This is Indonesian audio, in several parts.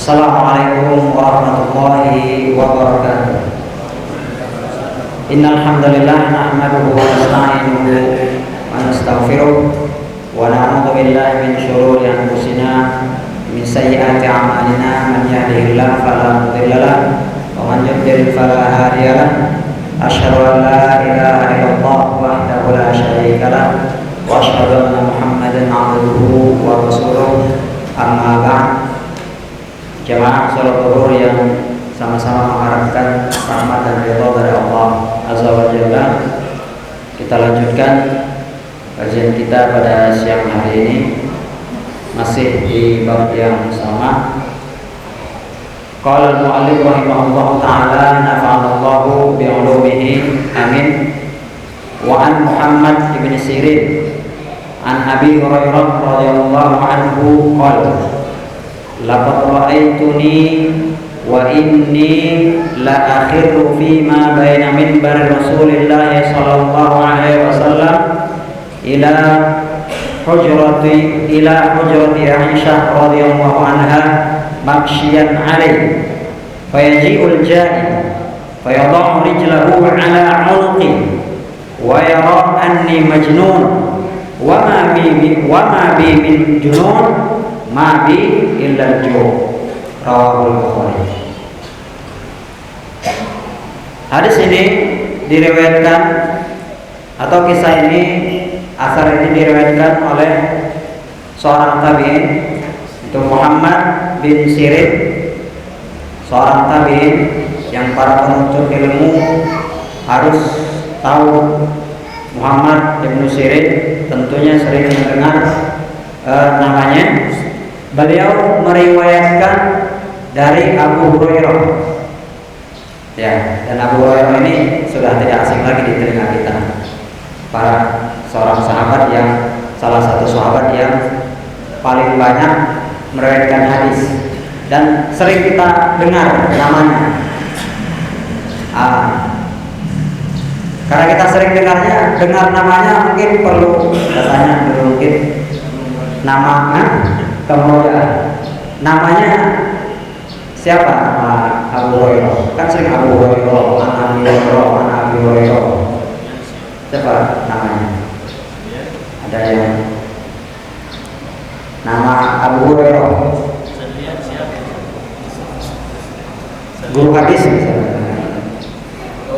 Assalamualaikum warahmatullahi wabarakatuh. Innal hamdalillah nahmaduhu wa nasta'inuhu wa nastaghfiruh wa na'udzu billahi min shururi anfusina min sayyiati a'malina man yahdihillahu fala mudilla lahu wa man yudlil fala hadiya lahu. Asyhadu an la ilaha illallah wahdahu la syarika lahu wa asyhadu anna Muhammadan 'abduhu wa rasuluh. Amma ba'd. Jamaah salat zuhur yang sama-sama mengharapkan rahmat dan ridha dari Allah Azza wa Jalla, kita lanjutkan kajian kita pada siang hari ini, masih di bab yang sama. Qala al-mu'allif rahimahullah ta'ala nafa'anallahu bi'ulumihi amin. Wa an Muhammad ibn Sirin an Abi Hurairah radhiyallahu anhu qala laqad ra'aituni wa inni la akhiru fima baina minbar Rasulillah sallallahu alaihi wasallam ila hujrati Aisyah radhiyallahu anha makshiyan alaihi fayaji'ul ja'i fayadha'u rijlahu ala 'unqi wa yara anni majnun wa ma bi min junun ma bi illa al-ju'. Rawahul Bukhari. Hadis ini diriwayatkan atau kisah ini, asar ini diriwayatkan oleh seorang tabi'in, itu Muhammad bin Sirin, seorang tabi'in yang para penuntut ilmu harus tahu. Muhammad bin Sirin tentunya sering mendengar namanya. Beliau meriwayatkan dari Abu Hurairah, ya, dan Abu Hurairah ini sudah tidak asing lagi di telinga kita, para seorang sahabat yang salah satu sahabat yang paling banyak meriwayatkan hadis dan sering kita dengar namanya. Karena kita sering dengar namanya, mungkin perlu katanya dulu, mungkin namanya kemudian namanya siapa? Abu Hurairah. Kan sering Abu Hurairah, Abi Hurairah. Siapa namanya? Ada yang nama Abu Hurairah. Guru hadis misalnya.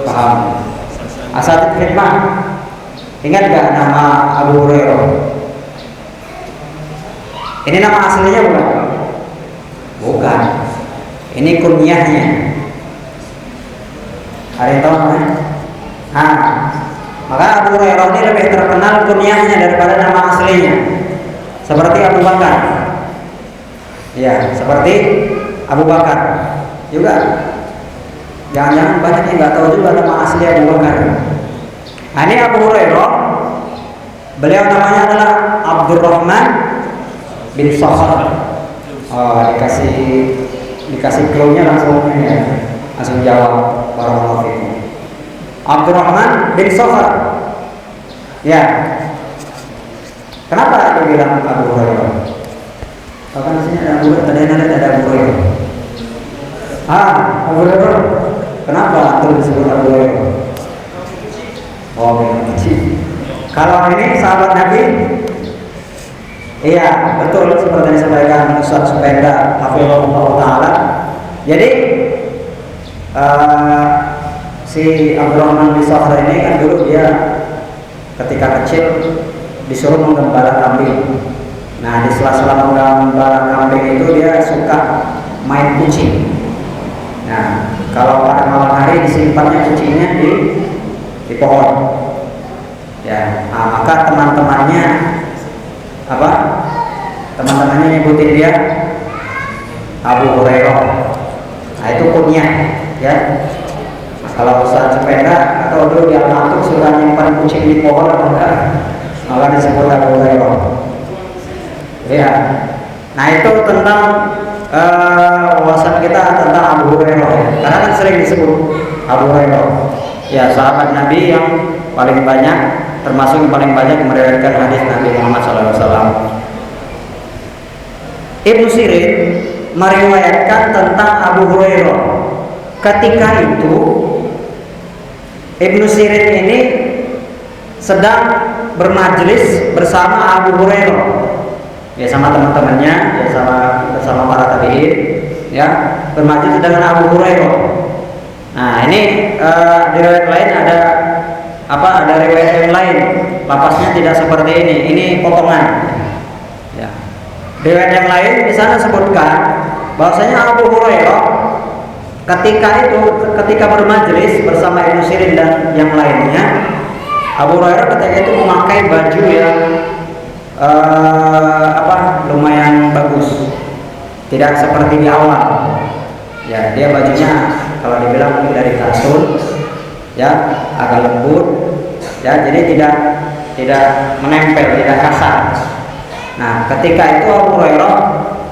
Paham? Asatidz khidmah. Ingat gak nama Abu Hurairah? Ini nama aslinya bukan? Bukan. Ini kunyahnya. Ada yang tahu namanya? Maka Abu Hurairah ini lebih terkenal kunyahnya daripada nama aslinya. Seperti Abu Bakar. Ya, seperti Abu Bakar. Juga. Jangan-jangan banyak yang nggak tahu juga nama asli Abu Bakar. Ini Abu Hurairah. Beliau namanya adalah Abdurrahman bin Sakhar. Dikasih clue-nya langsung jawab. Barakallahu fiikum. Abdurrahman bin Sakhar. Ya. Kenapa dia bilang Abu Hurairah? Karena di sini ada Abu Hurairah, ada Abu Hurairah. Abu Hurairah. Kenapa itu disebut Abu Hurairah? Memang kecil. Kalau ini sahabat Nabi. Iya, betul seperti yang disampaikan Ustaz Supenda hafizahullah taala. Jadi si Abdurrahman bin Sakhar ini kan dulu dia ketika kecil disuruh menggembala kambing. Nah, di sela-sela menggembala kambing itu dia suka main kucing. Nah, kalau pada malam hari disimpannya kucingnya di pohon. Ya, maka teman-temannya nyebutin dia Abu Hurairah. Nah, itu kunyah, ya. Kalau Ustaz Sepeda atau dulu dia ngantuk suka nyimpan kucing di pohon atau enggak, maka disebut Abu Hurairah. Ya. Nah, itu tentang wawasan kita tentang Abu Hurairah. Karena kan sering disebut Abu Hurairah. Ya, sahabat Nabi yang paling banyak, termasuk yang paling banyak meriwayatkan hadis Nabi Muhammad SAW. Ibnu Sirin meriwayatkan tentang Abu Hurairah. Ketika itu Ibnu Sirin ini sedang bermajlis bersama Abu Hurairah, ya sama teman-temannya, ya bersama para tabi'in, ya bermajlis dengan Abu Hurairah. Nah ini di riwayat lain ada riwayat yang lain, lapasnya tidak seperti ini. Ini potongan. Ya. Riwayat yang lain di sana sebutkan bahwasanya Abu Hurairah ketika bermajlis bersama Ibnu Sirin dan yang lainnya, Abu Hurairah ketika itu memakai baju yang lumayan bagus, tidak seperti di awal. Ya, dia bajunya kalau dibilang dari katun, ya agak lembut, ya jadi tidak menempel, tidak kasar. Nah, ketika itu Abu Hurairah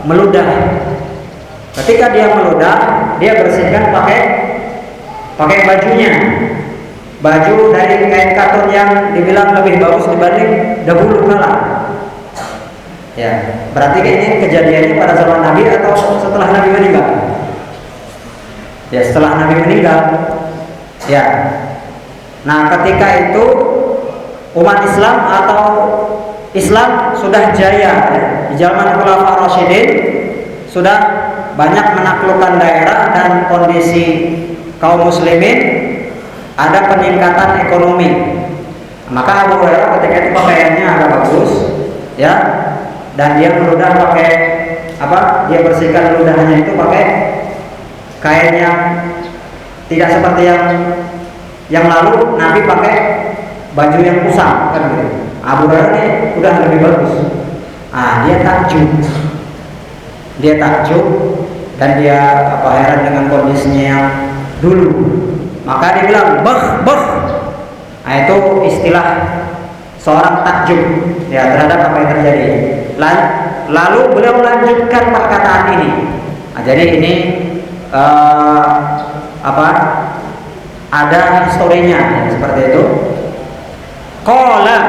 meludah. Ketika dia meludah, dia bersihkan pakai bajunya. Baju dari kain katun yang dibilang lebih bagus dibanding dahulu kala. Ya, berarti ini kejadiannya pada zaman Nabi atau setelah Nabi meninggal? Ya, setelah Nabi meninggal. Ya. Nah, ketika itu umat Islam atau Islam sudah jaya, ya. Di zaman Khulafaur Rasyidin sudah banyak menaklukkan daerah dan kondisi kaum muslimin ada peningkatan ekonomi. Maka Abu Hurairah ketika itu pakaiannya agak bagus, ya, dan dia meludah pakai dia bersihkan ludahnya itu pakai kain yang tidak seperti yang lalu Nabi pakai baju yang kusam, kan gitu. Abu Hurairah ini udah lebih bagus. Dia takjub dan dia heran dengan kondisinya yang dulu. Maka dia bilang bah. Nah, itu istilah seorang takjub ya terhadap apa yang terjadi. Lalu beliau melanjutkan perkataan ini. Nah, jadi ini ada historinya ya, seperti itu. Qala.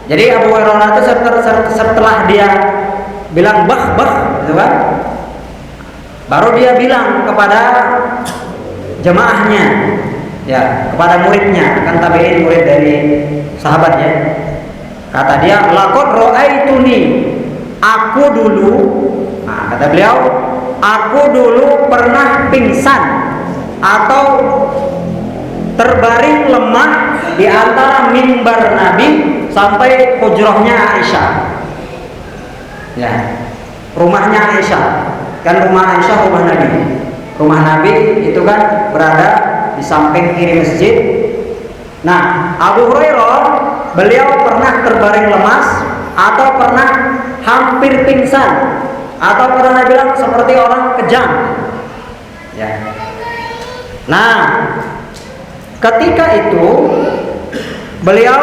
Jadi Abu Hurairah itu setelah dia bilang bah gitu kan, baru dia bilang kepada jemaahnya, ya kepada muridnya, kan tabi'in murid dari sahabat ya. Kata dia, laqad ra'aituni, aku dulu, nah kata beliau, aku dulu pernah pingsan atau terbaring lemah di antara mimbar Nabi sampai hujrahnya Aisyah. Ya, rumahnya Aisyah, kan rumah Aisyah rumah Nabi. Rumah Nabi itu kan berada di samping kiri masjid. Nah, Abu Hurairah beliau pernah terbaring lemas atau pernah hampir pingsan atau pernah bilang seperti orang kejang. Ya. Nah, ketika itu beliau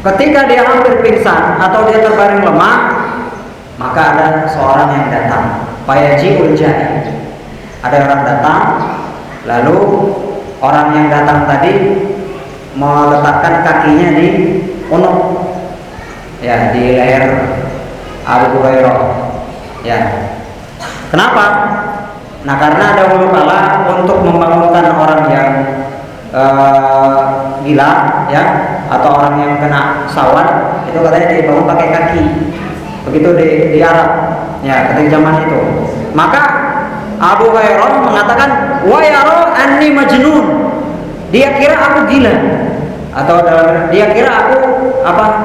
ketika dia hampir pingsan atau dia terbaring lemah, maka ada seorang yang datang. Fayaji'ul ja'i. Ada orang datang, lalu orang yang datang tadi meletakkan kakinya di punuk, ya di leher Abu Hurairah. Ya. Kenapa? Nah, karena ada hulu kala untuk membangunkan orang yang gila, ya, atau orang yang kena sawan, itu katanya dibangun pakai kaki. Begitu di Arab, ya, ketika zaman itu. Maka Abu Hurairah mengatakan, wa yara anni majnun. Dia kira aku gila, atau dia kira aku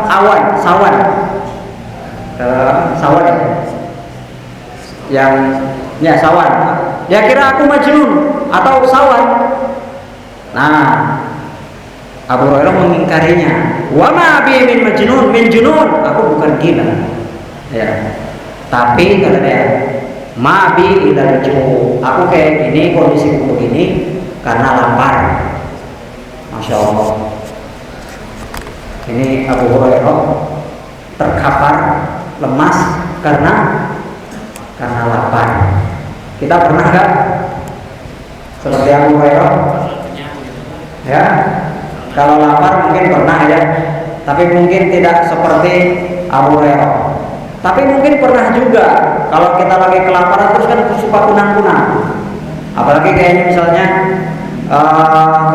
sawan, yang ya sawan. Dia kira aku majnun atau sawan. Nah, Abu Hurairah mengingkarinya. Wa ma bi min majnun min junun. Aku bukan gila. Ya. Tapi kata dia, ma bi idal ju. Aku kayak gini, kondisiku begini karena lapar. Masya Allah. Ini Abu Hurairah terkapar, lemas karena lapar. Kita pernah gak seperti Abu Hurairah? Ya, kalau lapar mungkin pernah ya, tapi mungkin tidak seperti Abu Hurairah. Tapi mungkin pernah juga Kalau kita lagi kelaparan terus kan suka kunang-kunang. Apalagi kayaknya misalnya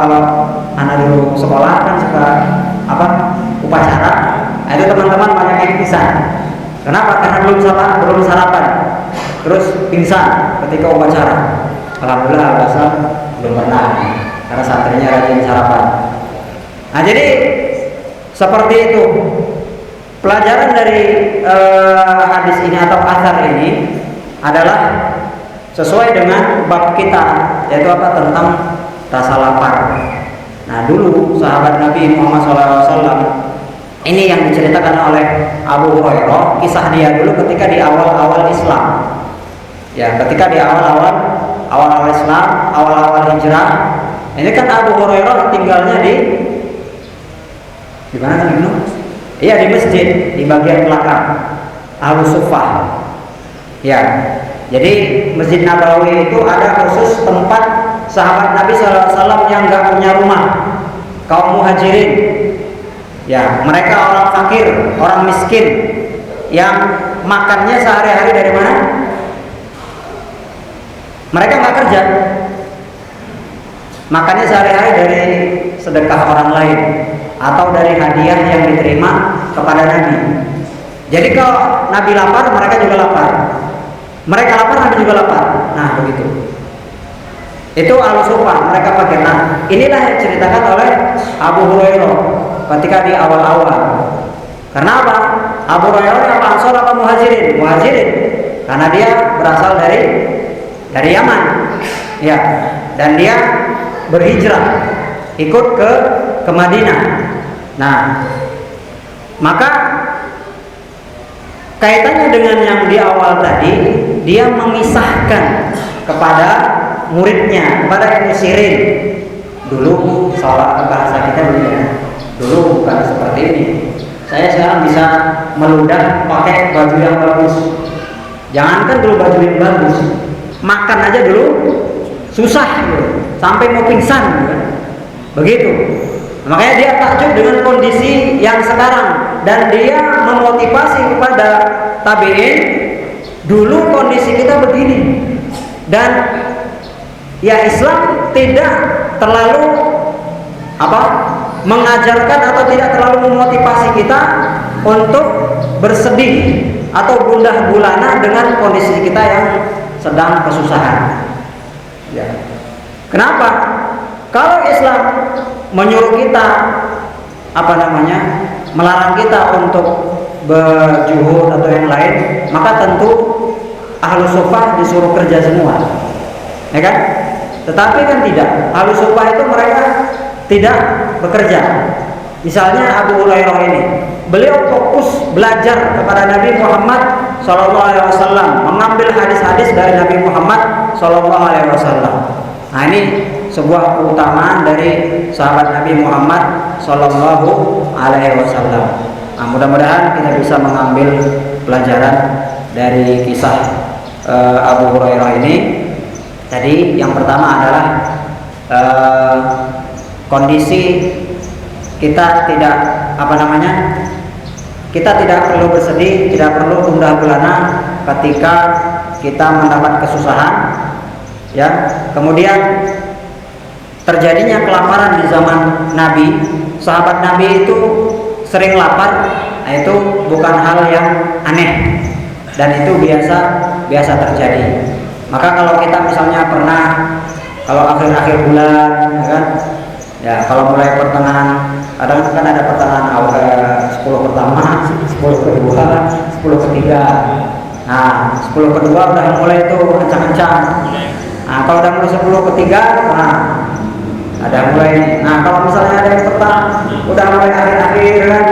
kalau anak dulu sekolah kan suka upacara. Nah, itu teman-teman banyak yang pingsan. Kenapa? Karena belum sarapan. Terus pingsan ketika upacara. Alhamdulillah alasan belum pernah. Karena santrinya rajin sarapan. Nah, jadi seperti itu. Pelajaran dari hadis ini atau asar ini adalah sesuai dengan bab kita, yaitu tentang rasa lapar. Nah, dulu sahabat Nabi Muhammad SAW ini yang diceritakan oleh Abu Hurairah, kisah dia dulu ketika di awal-awal Islam. Ya, ketika di awal-awal Islam, awal-awal hijrah. Ini kan Abu Hurairah tinggalnya di mana tadi? Iya, di masjid di bagian belakang Al-Suffah. Ya, jadi Masjid Nabawi itu ada khusus tempat sahabat Nabi SAW yang nggak punya rumah, kaum muhajirin. Ya, mereka orang fakir, orang miskin, yang makannya sehari-hari dari mana? Mereka nggak kerja, makannya sehari-hari dari sedekah orang lain atau dari hadiah yang diterima kepada Nabi. Jadi kalau Nabi lapar, mereka juga lapar. Mereka lapar, Nabi juga lapar. Nah, begitu. Itu Al-Suffah, mereka pakai. Nah, inilah yang diceritakan oleh Abu Hurairah ketika di awal-awal. Karena apa? Abu Hurairah apa Ansor apa Muhajirin? Muhajirin. Karena dia berasal dari Yaman. Ya, dan dia berhijrah ikut ke Madinah. Nah, maka kaitannya dengan yang di awal tadi, dia mengisahkan kepada muridnya, kepada Ibnu Sirin. Dulu sholat bahasa kita dulu bukan seperti ini. Saya sekarang bisa meludah pakai baju yang bagus. Jangankan dulu baju yang bagus, makan aja dulu susah gitu, sampai mau pingsan gitu. Begitu. Makanya dia takjub dengan kondisi yang sekarang, dan dia memotivasi kepada tabi'in, dulu kondisi kita begini. Dan ya, Islam tidak terlalu mengajarkan atau tidak terlalu memotivasi kita untuk bersedih atau gundah gulana dengan kondisi kita yang sedang kesusahan. Ya. Kenapa? Kalau Islam menyuruh kita melarang kita untuk berjuhud atau yang lain, maka tentu Ahlus Suffah disuruh kerja semua, ya kan? Tetapi kan tidak. Ahlus Suffah itu mereka tidak bekerja. Misalnya Abu Hurairah ini, beliau fokus belajar kepada Nabi Muhammad SAW, mengambil hadis-hadis dari Nabi Muhammad SAW. Nah, ini sebuah keutamaan dari sahabat Nabi Muhammad SAW. Nah, mudah-mudahan kita bisa mengambil pelajaran dari kisah Abu Hurairah ini. Tadi yang pertama adalah kondisi kita tidak kita tidak perlu bersedih, tidak perlu gundah gulana ketika kita mendapat kesusahan. Ya, kemudian terjadinya kelaparan di zaman Nabi, sahabat Nabi itu sering lapar. Nah, itu bukan hal yang aneh dan itu biasa terjadi. Maka kalau kita misalnya pernah, kalau akhir-akhir bulan, ya kan, ya kalau mulai pertengahan, kadang kan ada pertengahan awal 10 pertama, 10 kedua, 10 ketiga. Nah, 10 kedua udah mulai tuh kencang-kencang. Nah, kalau udah mulai 10 ketiga, nah ada mulai. Nah, kalau misalnya ada yang petang, udah mulai akhir-akhir kan,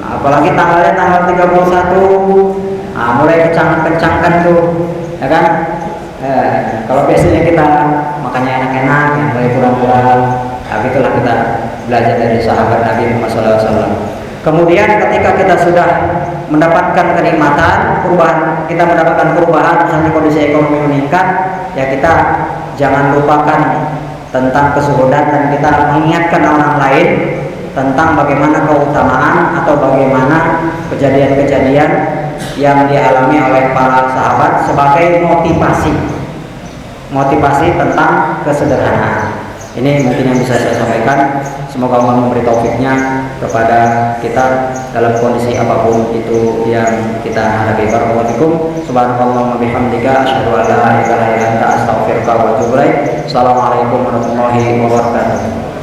apalagi tanggalnya tanggal 31, nah mulai kencang-kencangkan tuh, ya kan? Kalau biasanya kita makannya enak-enak, yang mulai kurang-kurang. Tapi itulah kita belajar dari sahabat Nabi Muhammad SAW. Kemudian ketika kita sudah mendapatkan kenikmatan, kita mendapatkan perubahan, misalnya kondisi ekonomi meningkat, ya kita jangan lupakan tentang kesuhudan dan kita mengingatkan orang lain tentang bagaimana keutamaan atau bagaimana kejadian-kejadian yang dialami oleh para sahabat sebagai motivasi tentang kesederhanaan. Ini mungkin yang bisa saya sampaikan. Semoga Allah memberi taufiknya kepada kita dalam kondisi apapun itu yang kita hadapi. Barakallahu subhanallah wa bihamdika asyhadu an la ilaha illa anta astaghfiruka wa atubu ilaik. Assalamualaikum warahmatullahi wabarakatuh.